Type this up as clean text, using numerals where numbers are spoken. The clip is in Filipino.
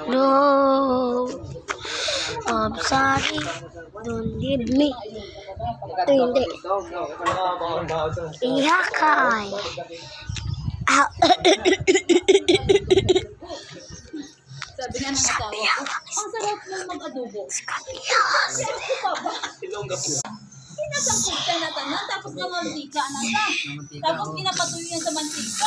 No. I'm sorry. Don't leave me. Ito hindi. Ihakay. Sabi nga ng asawa ko, ang sarap ng mag-adobo. Kinasangkot ka na tanan, tapos na mantika na ta. Tapos pinapatuloy yan sa mantika.